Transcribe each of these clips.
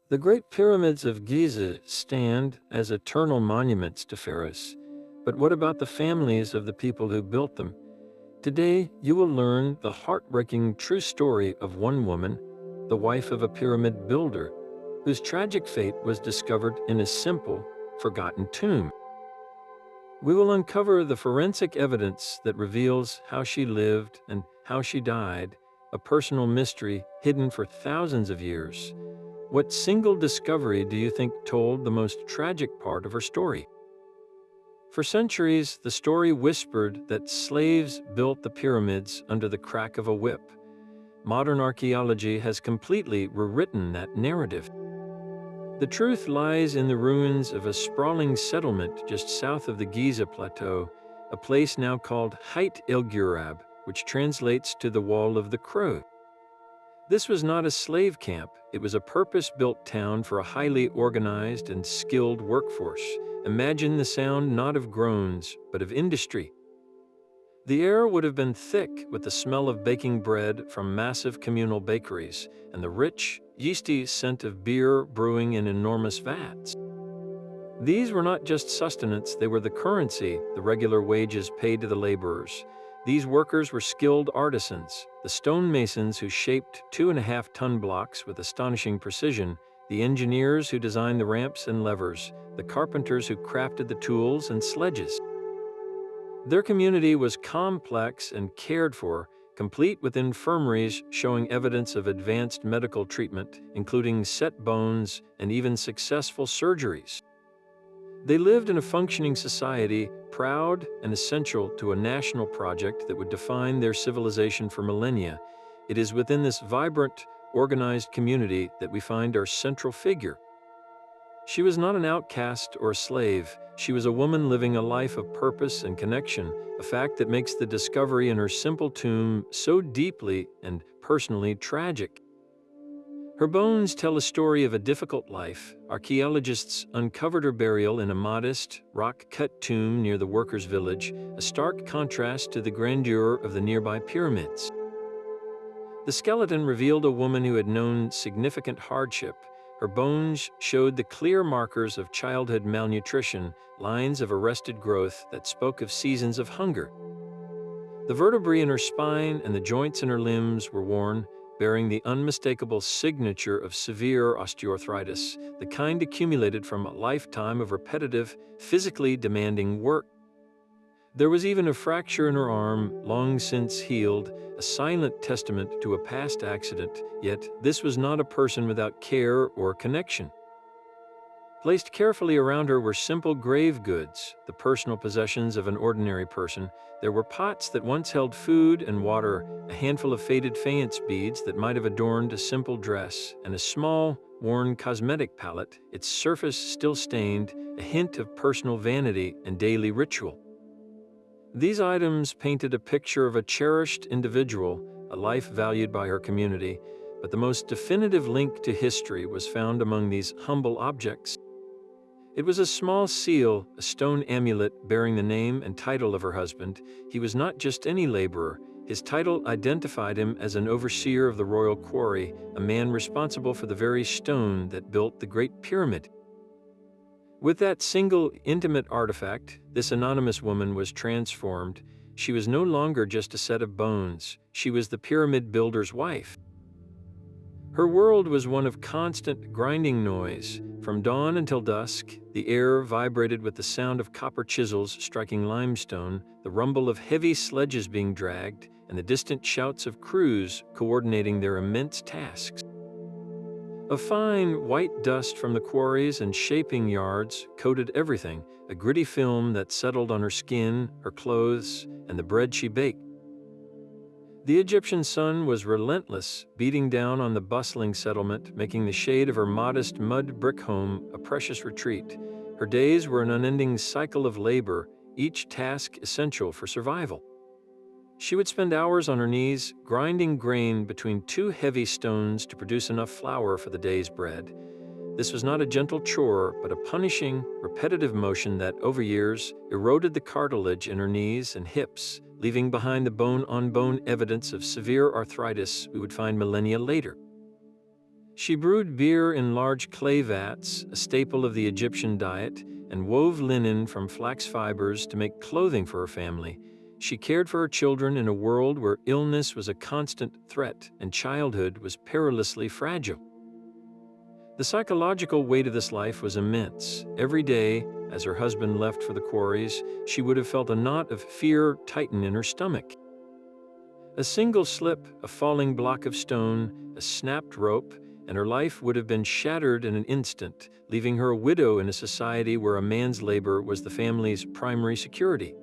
The Great Pyramids of Giza stand as eternal monuments to pharaohs. But what about the families of the people who built them? Today, you will learn the heartbreaking true story of one woman, the wife of a pyramid builder, whose tragic fate was discovered in a simple, forgotten tomb. We will uncover the forensic evidence that reveals how she lived and how she died, a personal mystery hidden for thousands of years. What single discovery do you think told the most tragic part of her story? For centuries, the story whispered that slaves built the pyramids under the crack of a whip. Modern archaeology has completely rewritten that narrative. The truth lies in the ruins of a sprawling settlement just south of the Giza Plateau, a place now called Height el Ghurab, which translates to the Wall of the Crow. This was not a slave camp, it was a purpose-built town for a highly organized and skilled workforce. Imagine the sound not of groans, but of industry. The air would have been thick with the smell of baking bread from massive communal bakeries and the rich, yeasty scent of beer brewing in enormous vats. These were not just sustenance, they were the currency, the regular wages paid to the laborers. These workers were skilled artisans, the stonemasons who shaped 2.5-ton blocks with astonishing precision, the engineers who designed the ramps and levers, the carpenters who crafted the tools and sledges. Their community was complex and cared for, complete with infirmaries showing evidence of advanced medical treatment, including set bones and even successful surgeries. They lived in a functioning society, proud and essential to a national project that would define their civilization for millennia. It is within this vibrant, organized community that we find our central figure. She was not an outcast or a slave. She was a woman living a life of purpose and connection, a fact that makes the discovery in her simple tomb so deeply and personally tragic. Her bones tell a story of a difficult life. Archaeologists uncovered her burial in a modest, rock-cut tomb near the workers' village, a stark contrast to the grandeur of the nearby pyramids. The skeleton revealed a woman who had known significant hardship. Her bones showed the clear markers of childhood malnutrition, lines of arrested growth that spoke of seasons of hunger. The vertebrae in her spine and the joints in her limbs were worn, bearing the unmistakable signature of severe osteoarthritis, the kind accumulated from a lifetime of repetitive, physically demanding work. There was even a fracture in her arm, long since healed, a silent testament to a past accident, yet this was not a person without care or connection. Placed carefully around her were simple grave goods, the personal possessions of an ordinary person. There were pots that once held food and water, a handful of faded faience beads that might have adorned a simple dress, and a small, worn cosmetic palette, its surface still stained, a hint of personal vanity and daily ritual. These items painted a picture of a cherished individual, a life valued by her community, but the most definitive link to history was found among these humble objects. It was a small seal, a stone amulet bearing the name and title of her husband. He was not just any laborer. His title identified him as an overseer of the royal quarry, a man responsible for the very stone that built the Great Pyramid. With that single, intimate artifact, this anonymous woman was transformed. She was no longer just a set of bones. She was the pyramid builder's wife. Her world was one of constant, grinding noise. From dawn until dusk, the air vibrated with the sound of copper chisels striking limestone, the rumble of heavy sledges being dragged, and the distant shouts of crews coordinating their immense tasks. A fine, white dust from the quarries and shaping yards coated everything, a gritty film that settled on her skin, her clothes, and the bread she baked. The Egyptian sun was relentless, beating down on the bustling settlement, making the shade of her modest mud brick home a precious retreat. Her days were an unending cycle of labor, each task essential for survival. She would spend hours on her knees, grinding grain between two heavy stones to produce enough flour for the day's bread. This was not a gentle chore, but a punishing, repetitive motion that, over years, eroded the cartilage in her knees and hips, leaving behind the bone-on-bone evidence of severe arthritis we would find millennia later. She brewed beer in large clay vats, a staple of the Egyptian diet, and wove linen from flax fibers to make clothing for her family. She cared for her children in a world where illness was a constant threat and childhood was perilously fragile. The psychological weight of this life was immense. Every day, as her husband left for the quarries, she would have felt a knot of fear tighten in her stomach. A single slip, a falling block of stone, a snapped rope, and her life would have been shattered in an instant, leaving her a widow in a society where a man's labor was the family's primary security.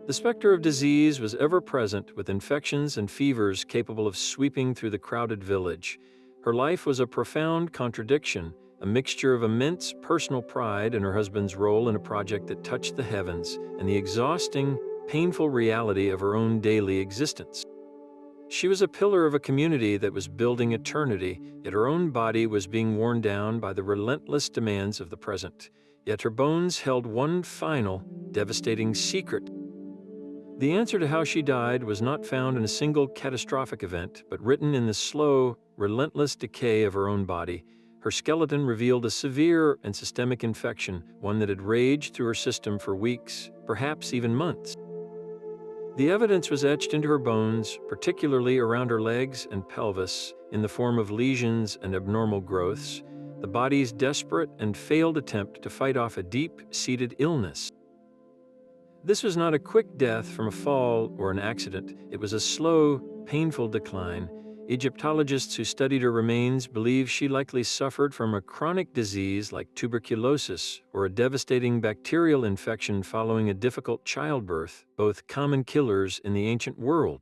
The specter of disease was ever present, with infections and fevers capable of sweeping through the crowded village. Her life was a profound contradiction, a mixture of immense personal pride in her husband's role in a project that touched the heavens, and the exhausting, painful reality of her own daily existence. She was a pillar of a community that was building eternity, yet her own body was being worn down by the relentless demands of the present. Yet her bones held one final, devastating secret. The answer to how she died was not found in a single catastrophic event, but written in the slow, relentless decay of her own body. Her skeleton revealed a severe and systemic infection, one that had raged through her system for weeks, perhaps even months. The evidence was etched into her bones, particularly around her legs and pelvis, in the form of lesions and abnormal growths, the body's desperate and failed attempt to fight off a deep-seated illness. This was not a quick death from a fall or an accident. It was a slow, painful decline. Egyptologists who studied her remains believe she likely suffered from a chronic disease like tuberculosis or a devastating bacterial infection following a difficult childbirth, both common killers in the ancient world.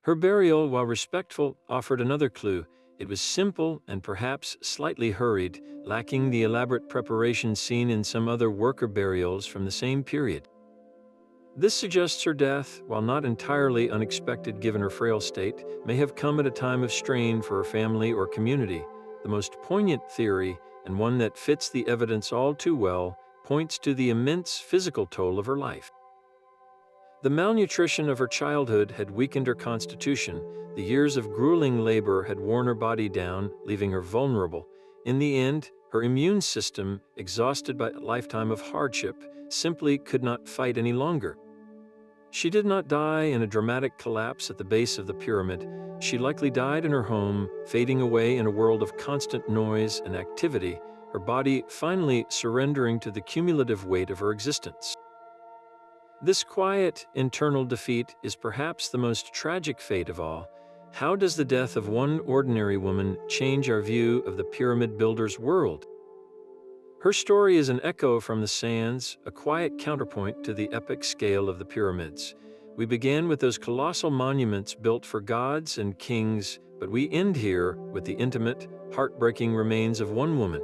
Her burial, while respectful, offered another clue. It was simple and perhaps slightly hurried, lacking the elaborate preparation seen in some other worker burials from the same period. This suggests her death, while not entirely unexpected given her frail state, may have come at a time of strain for her family or community. The most poignant theory, and one that fits the evidence all too well, points to the immense physical toll of her life. The malnutrition of her childhood had weakened her constitution. The years of grueling labor had worn her body down, leaving her vulnerable. In the end, her immune system, exhausted by a lifetime of hardship, simply could not fight any longer. She did not die in a dramatic collapse at the base of the pyramid. She likely died in her home, fading away in a world of constant noise and activity, her body finally surrendering to the cumulative weight of her existence. This quiet, internal defeat is perhaps the most tragic fate of all. How does the death of one ordinary woman change our view of the pyramid builder's world? Her story is an echo from the sands, a quiet counterpoint to the epic scale of the pyramids. We began with those colossal monuments built for gods and kings, but we end here with the intimate, heartbreaking remains of one woman.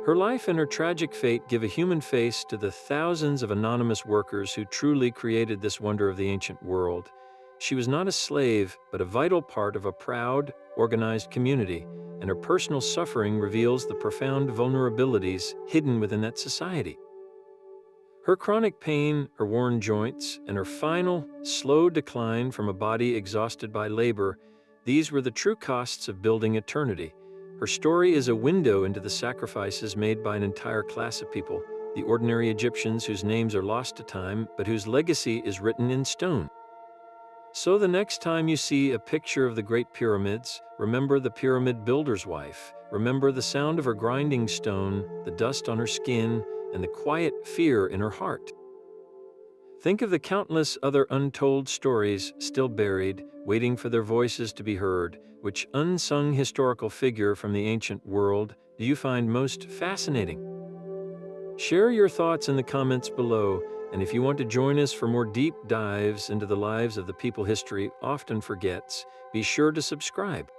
Her life and her tragic fate give a human face to the thousands of anonymous workers who truly created this wonder of the ancient world. She was not a slave, but a vital part of a proud, organized community, and her personal suffering reveals the profound vulnerabilities hidden within that society. Her chronic pain, her worn joints, and her final, slow decline from a body exhausted by labor, these were the true costs of building eternity. Her story is a window into the sacrifices made by an entire class of people, the ordinary Egyptians whose names are lost to time, but whose legacy is written in stone. So the next time you see a picture of the Great Pyramids, remember the pyramid builder's wife. Remember the sound of her grinding stone, the dust on her skin, and the quiet fear in her heart. Think of the countless other untold stories still buried, waiting for their voices to be heard. Which unsung historical figure from the ancient world do you find most fascinating? Share your thoughts in the comments below, and if you want to join us for more deep dives into the lives of the people history often forgets, be sure to subscribe.